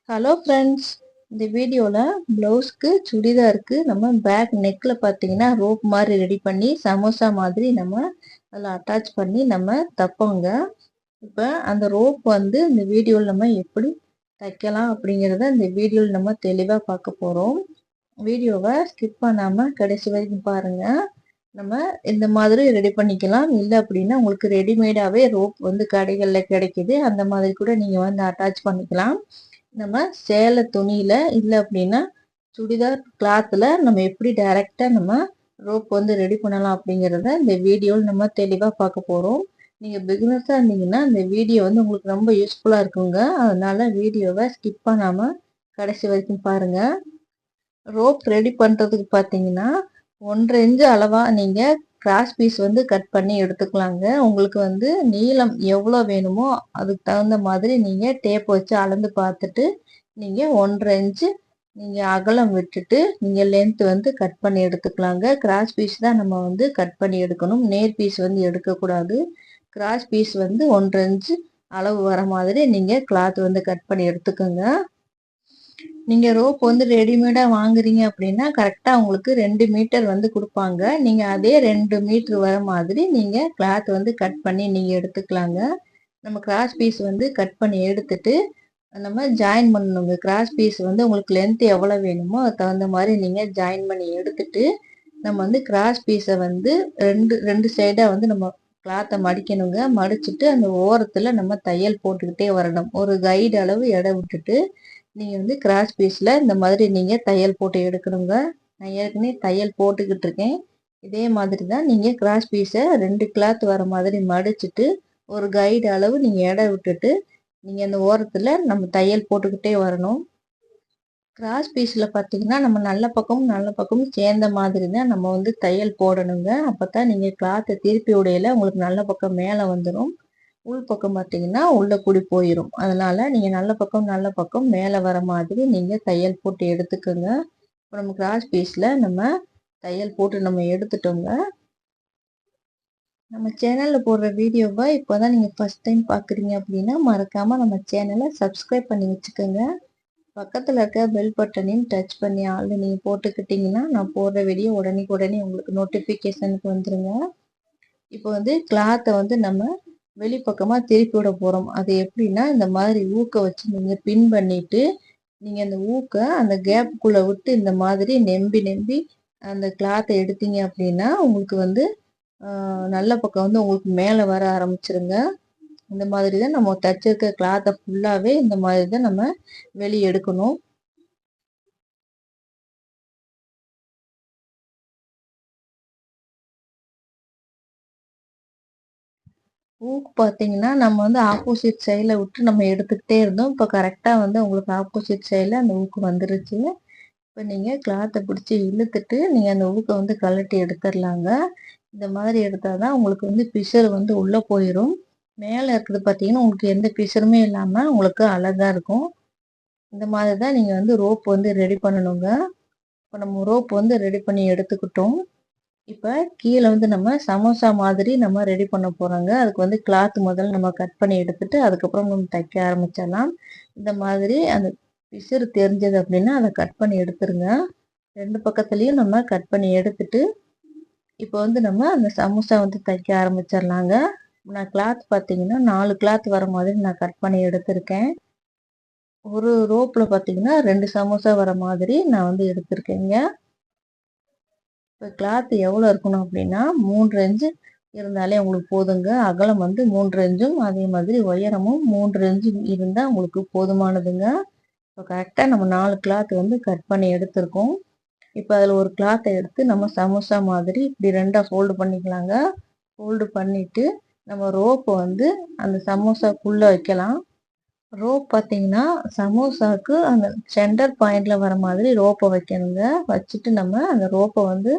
Hello friends, இந்த வீடியோவில் ப்ளவுஸ்க்கு சுடிதாருக்கு நம்ம பேக் நெக்கில் பார்த்தீங்கன்னா ரோப் மாதிரி ரெடி பண்ணி சமோசா மாதிரி நம்ம அதில் அட்டாச் பண்ணி நம்ம தைப்போங்க. இப்போ அந்த ரோப் வந்து இந்த வீடியோவில் நம்ம எப்படி தைக்கலாம் அப்படிங்கிறத இந்த வீடியோவில் நம்ம தெளிவாக பார்க்க போகிறோம். வீடியோவை ஸ்கிப் பண்ணாமல் கடைசி வரைக்கும் பாருங்கள். நம்ம இந்த மாதிரி ரெடி பண்ணிக்கலாம். இல்லை அப்படின்னா உங்களுக்கு ரெடிமேடாகவே ரோப் வந்து கடைகளில் கிடைக்குது. அந்த மாதிரி கூட நீங்கள் வந்து அட்டாச் பண்ணிக்கலாம். நம்ம சேலை துணியில இல்லை அப்படின்னா சுடிதார் கிளாத்தில் நம்ம எப்படி டைரெக்டாக நம்ம ரோப் வந்து ரெடி பண்ணலாம் அப்படிங்கிறத இந்த வீடியோவில் நம்ம தெளிவாக பார்க்க போகிறோம். நீங்கள் பிகினர்ஸாக இருந்தீங்கன்னா இந்த வீடியோ வந்து உங்களுக்கு ரொம்ப யூஸ்ஃபுல்லாக இருக்குங்க. அதனால வீடியோவை ஸ்கிப் பண்ணாமல் கடைசி வரைக்கும் பாருங்கள். ரோப் ரெடி பண்ணுறதுக்கு பார்த்தீங்கன்னா 1.5 இன்ச்சு அளவாக நீங்கள் கிராஸ் பீஸ் வந்து கட் பண்ணி எடுத்துக்கலாங்க. உங்களுக்கு வந்து நீளம் எவ்வளோ வேணுமோ அதுக்கு தகுந்த மாதிரி நீங்கள் டேப் வச்சு அளந்து பார்த்துட்டு நீங்கள் 1.5 இன்ச்சு நீங்கள் அகலம் விட்டுட்டு நீங்கள் லென்த் வந்து கட் பண்ணி எடுத்துக்கலாங்க. கிராஸ் பீஸ் தான் நம்ம வந்து கட் பண்ணி எடுக்கணும். நேர் பீஸ் வந்து எடுக்கக்கூடாது. கிராஸ் பீஸ் வந்து 1.5 இன்ச்சு அளவு வர மாதிரி நீங்கள் கிளாத் வந்து கட் பண்ணி எடுத்துக்கோங்க. நீங்கள் ரோப் வந்து ரெடிமேடாக வாங்குறீங்க அப்படின்னா கரெக்டாக உங்களுக்கு 2 மீட்டர் வந்து கொடுப்பாங்க. நீங்கள் அதே 2 மீட்டர் வர மாதிரி நீங்கள் கிளாத் வந்து கட் பண்ணி நீங்கள் எடுத்துக்கலாங்க. நம்ம கிராஸ் பீஸ் வந்து கட் பண்ணி எடுத்துட்டு நம்ம ஜாயின் பண்ணணுங்க. கிராஸ் பீஸ் வந்து உங்களுக்கு லென்த் எவ்வளோ வேணுமோ அதுக்கு தகுந்த மாதிரி நீங்கள் ஜாயின் பண்ணி எடுத்துட்டு நம்ம வந்து கிராஸ் பீஸை வந்து ரெண்டு சைடாக வந்து நம்ம கிளாத்தை மடிக்கணுங்க. மடிச்சுட்டு அந்த ஓரத்தில் நம்ம தையல் போட்டுக்கிட்டே வரணும். ஒரு கைடு அளவு எடை விட்டுட்டு நீங்கள் வந்து கிராஸ் பீஸில் இந்த மாதிரி நீங்கள் தையல் போட்டு எடுக்கணுங்க. நான் ஏற்கனவே தையல் போட்டுக்கிட்டு இருக்கேன். இதே மாதிரி தான் நீங்கள் கிராஸ் பீஸை 2 கிளாத் வர மாதிரி மடிச்சுட்டு ஒரு கைடு அளவு நீங்கள் எடை விட்டுட்டு நீங்கள் அந்த ஓரத்தில் நம்ம தையல் போட்டுக்கிட்டே வரணும். கிராஸ் பீஸில் பார்த்தீங்கன்னா நம்ம நல்ல பக்கமும் சேர்ந்த மாதிரி தான் நம்ம வந்து தையல் போடணுங்க. அப்போ தான் நீங்கள் கிளாத்தை திருப்பி விடையில உங்களுக்கு நல்ல பக்கம் மேலே வந்துடும். உள் பக்கம் பார்த்தீங்கன்னா உள்ள கூடி போயிடும். அதனால நீங்கள் நல்ல பக்கம் மேலே வர மாதிரி நீங்கள் தையல் போட்டு எடுத்துக்கோங்க. இப்போ நம்ம கிராஸ் பீஸில் நம்ம தையல் போட்டு நம்ம எடுத்துட்டோங்க. நம்ம சேனலில் போடுற வீடியோவை இப்போ தான் நீங்கள் ஃபஸ்ட் டைம் பார்க்குறீங்க அப்படின்னா மறக்காமல் நம்ம சேனலை சப்ஸ்கிரைப் பண்ணி வச்சுக்கோங்க. பக்கத்தில் இருக்க பெல் பட்டனையும் டச் பண்ணி ஆள் நீங்கள் போட்டுக்கிட்டிங்கன்னா நான் போடுற வீடியோ உடனே உங்களுக்கு நோட்டிஃபிகேஷனுக்கு வந்துடுங்க. இப்போ வந்து கிளாத்தை வந்து நம்ம வெளிப்பக்கமாக திருப்பி விட போகிறோம். அது எப்படின்னா இந்த மாதிரி ஊக்க வச்சு நீங்கள் பின் பண்ணிவிட்டு நீங்கள் அந்த ஊக்க அந்த கேப்புக்குள்ளே விட்டு இந்த மாதிரி நெம்பி அந்த கிளாத்தை எடுத்தீங்க அப்படின்னா உங்களுக்கு வந்து நல்ல பக்கம் வந்து உங்களுக்கு மேலே வர ஆரம்பிச்சிருங்க. இந்த மாதிரி தான் நம்ம தச்சிருக்க கிளாத்தை ஃபுல்லாகவே இந்த மாதிரி தான் நம்ம வெளியே எடுக்கணும். ஊக்கு பார்த்தீங்கன்னா நம்ம வந்து ஆப்போசிட் சைடில் விட்டு நம்ம எடுத்துக்கிட்டே இருந்தோம். இப்போ கரெக்டாக வந்து உங்களுக்கு ஆப்போசிட் சைடில் அந்த ஊக்கு வந்துருச்சு. இப்போ நீங்கள் கிளாத்தை பிடிச்சி இழுத்துட்டு நீங்கள் அந்த ஊக்கை வந்து கழட்டி எடுத்துடலாங்க. இந்த மாதிரி எடுத்தால் தான் உங்களுக்கு வந்து பிசர் வந்து உள்ளே போயிடும். மேலே இருக்கிறது பார்த்தீங்கன்னா உங்களுக்கு எந்த பிசருமே இல்லாமல் உங்களுக்கு அழகாக இருக்கும். இந்த மாதிரி தான் நீங்கள் வந்து ரோப் வந்து ரெடி பண்ணணுங்க. இப்போ நம்ம ரோப் வந்து ரெடி பண்ணி எடுத்துக்கிட்டோம். இப்போ கீழே வந்து நம்ம சமோசா மாதிரி நம்ம ரெடி பண்ண போகிறோங்க. அதுக்கு வந்து கிளாத் முதல்ல நம்ம கட் பண்ணி எடுத்துட்டு அதுக்கப்புறம் நம்ம தைக்க ஆரம்பிச்சிடலாம். இந்த மாதிரி அந்த பிசுறு தெரிஞ்சது அப்படின்னா அதை கட் பண்ணி எடுத்துருங்க. 2 பக்கத்துலேயும் நம்ம கட் பண்ணி எடுத்துட்டு இப்போ வந்து நம்ம அந்த சமோசா வந்து தைக்க ஆரம்பிச்சிடலாங்க. நான் கிளாத் பார்த்தீங்கன்னா 4 கிளாத் வர மாதிரி நான் கட் பண்ணி எடுத்திருக்கேன். ஒரு ரோப்பில் பார்த்தீங்கன்னா 2 சமோசா வர மாதிரி நான் வந்து எடுத்திருக்கேங்க. இப்போ கிளாத் எவ்வளோ இருக்கணும் அப்படின்னா 3 இன்ச்சு இருந்தாலே உங்களுக்கு போதுங்க. அகலம் வந்து 3 இன்ச்சும் அதே மாதிரி உயரமும் 3 இன்ச்சும் இருந்தால் உங்களுக்கு போதுமானதுங்க. இப்போ கரெக்டாக நம்ம 4 கிளாத் வந்து கட் பண்ணி எடுத்திருக்கோம். இப்போ அதில் ஒரு கிளாத்தை எடுத்து நம்ம சமோசா மாதிரி இப்படி 2ஆக ஃபோல்டு பண்ணிக்கலாங்க. ஃபோல்டு பண்ணிவிட்டு நம்ம ரோப்பை வந்து அந்த சமோசாக்குள்ளே வைக்கலாம். ரோப் பார்த்தீங்கன்னா சமோசாவுக்கு அந்த சென்டர் பாயிண்ட்ல வர மாதிரி ரோப்பை வைக்கணுங்க. வச்சுட்டு நம்ம அந்த ரோப்பை வந்து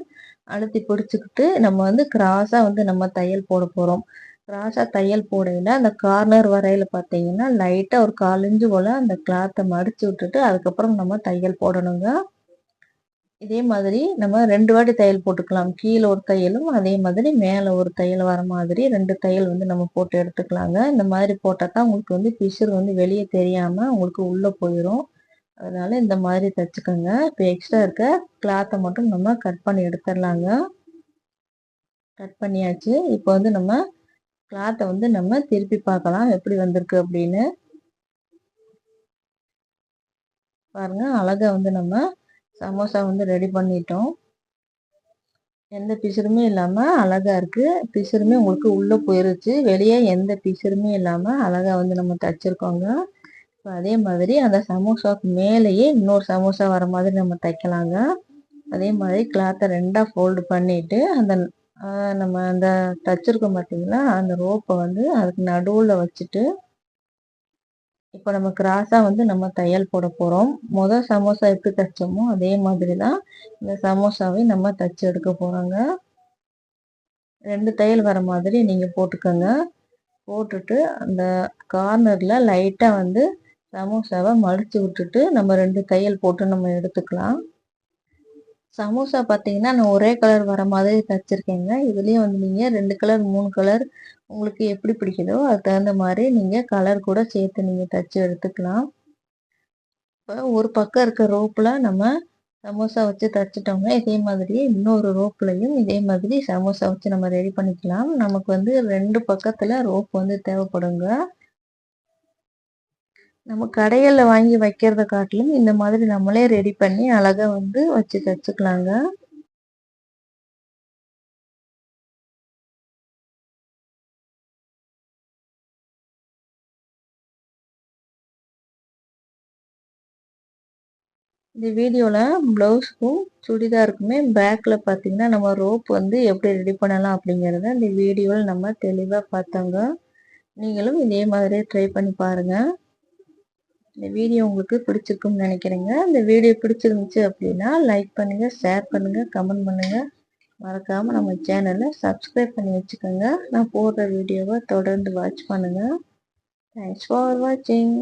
அழுத்தி பிடிச்சிக்கிட்டு நம்ம வந்து கிராஸாக வந்து நம்ம தையல் போட போகிறோம். கிராஸாக தையல் போடையில் அந்த கார்னர் வரையில் பார்த்தீங்கன்னா லைட்டாக ஒரு 1/4 இன்ச்சு போல் அந்த கிளாத்தை மடித்து விட்டுட்டு அதுக்கப்புறம் நம்ம தையல் போடணுங்க. இதே மாதிரி நம்ம 2 வாட்டி தையல் போட்டுக்கலாம். கீழே ஒரு தையலும் அதே மாதிரி மேலே ஒரு தையல் வர மாதிரி 2 தையல் வந்து நம்ம போட்டு எடுத்துக்கலாங்க. இந்த மாதிரி போட்டால் தான் உங்களுக்கு வந்து பிசுறு வந்து வெளியே தெரியாமல் உங்களுக்கு உள்ளே போயிடும். அதனால இந்த மாதிரி தச்சுக்கோங்க. இப்போ எக்ஸ்ட்ரா இருக்க கிளாத்தை மட்டும் நம்ம கட் பண்ணி எடுத்துடலாங்க. கட் பண்ணியாச்சு. இப்போ வந்து நம்ம கிளாத்தை வந்து நம்ம திருப்பி பார்க்கலாம் எப்படி வந்திருக்கு அப்படின்னு. பாருங்க, அழகா வந்து நம்ம சமோசா வந்து ரெடி பண்ணிட்டோம். எந்த பிசுறுமே இல்லாம அழகா இருக்கு. பிசுறுமே உங்களுக்கு உள்ள போயிருச்சு. வெளியே எந்த பிசுறுமே இல்லாம அழகா வந்து நம்ம தச்சிருக்கோங்க. இப்போ அதே மாதிரி அந்த சமோசாவுக்கு மேலேயே இன்னொரு சமோசா வர மாதிரி நம்ம தைக்கலாங்க. அதே மாதிரி கிளாத்தை 2ஆ ஃபோல்டு பண்ணிட்டு அந்த நம்ம அந்த தச்சிருக்கோம் பார்த்தீங்களா, அந்த ரோப்பை வந்து அதுக்கு நடுவில் வச்சுட்டு இப்போ நம்ம கிராஸா வந்து நம்ம தையல் போட போறோம். சமோசா எப்படி தைச்சோமோ அதே மாதிரி தான் இந்த சமோசாவை நம்ம தச்சு எடுக்க போறோங்க. 2 தையல் வர மாதிரி நீங்க போட்டுக்கோங்க. போட்டுட்டு அந்த கார்னர்ல லைட்டா வந்து சமோசாவை மடிச்சு விட்டுட்டு நம்ம 2 தையல் போட்டு நம்ம எடுத்துக்கலாம். சமோசா பார்த்தீங்கன்னா நான் ஒரே கலர் வர மாதிரி தச்சிருக்கேங்க. இதுலயும் வந்து நீங்க 2 கலர் 3 கலர் உங்களுக்கு எப்படி பிடிக்குதோ அதுக்கு தகுந்த மாதிரி நீங்க கலர் கூட சேர்த்து நீங்க தச்சு எடுத்துக்கலாம். இப்போ ஒரு பக்கம் இருக்க ரோப்ல நம்ம சமோசா வச்சு தச்சுட்டோம்னா இதே மாதிரி இன்னொரு ரோப்லையும் இதே மாதிரி சமோசா வச்சு நம்ம ரெடி பண்ணிக்கலாம். நமக்கு வந்து 2 பக்கத்துல ரோப் வந்து தேவைப்படுங்க. நம்ம கடைகள்ல வாங்கி வைக்கிறத காட்டிலும் இந்த மாதிரி நம்மளே ரெடி பண்ணி அழகா வந்து வச்சு தச்சுக்கலாங்க. இந்த வீடியோல பிளவுஸ்க்கும் சுடிதாருக்குமே பேக்ல பார்த்தீங்கன்னா நம்ம ரோப் வந்து எப்படி ரெடி பண்ணலாம் அப்படிங்கிறத இந்த வீடியோவில் நம்ம தெளிவாக பார்த்தோங்க. நீங்களும் இதே மாதிரி ட்ரை பண்ணி பாருங்க. இந்த வீடியோ உங்களுக்கு பிடிச்சிருக்கும்னு நினைக்கிறேங்க. இந்த வீடியோ பிடிச்சிருந்துச்சு அப்படின்னா லைக் பண்ணுங்க, ஷேர் பண்ணுங்க, கமெண்ட் பண்ணுங்க. மறக்காம நம்ம சேனலை சப்ஸ்கிரைப் பண்ணி வச்சுக்கோங்க. நான் போடுற வீடியோவை தொடர்ந்து வாட்ச் பண்ணுங்க. தேங்க்ஸ் ஃபார் வாட்சிங்.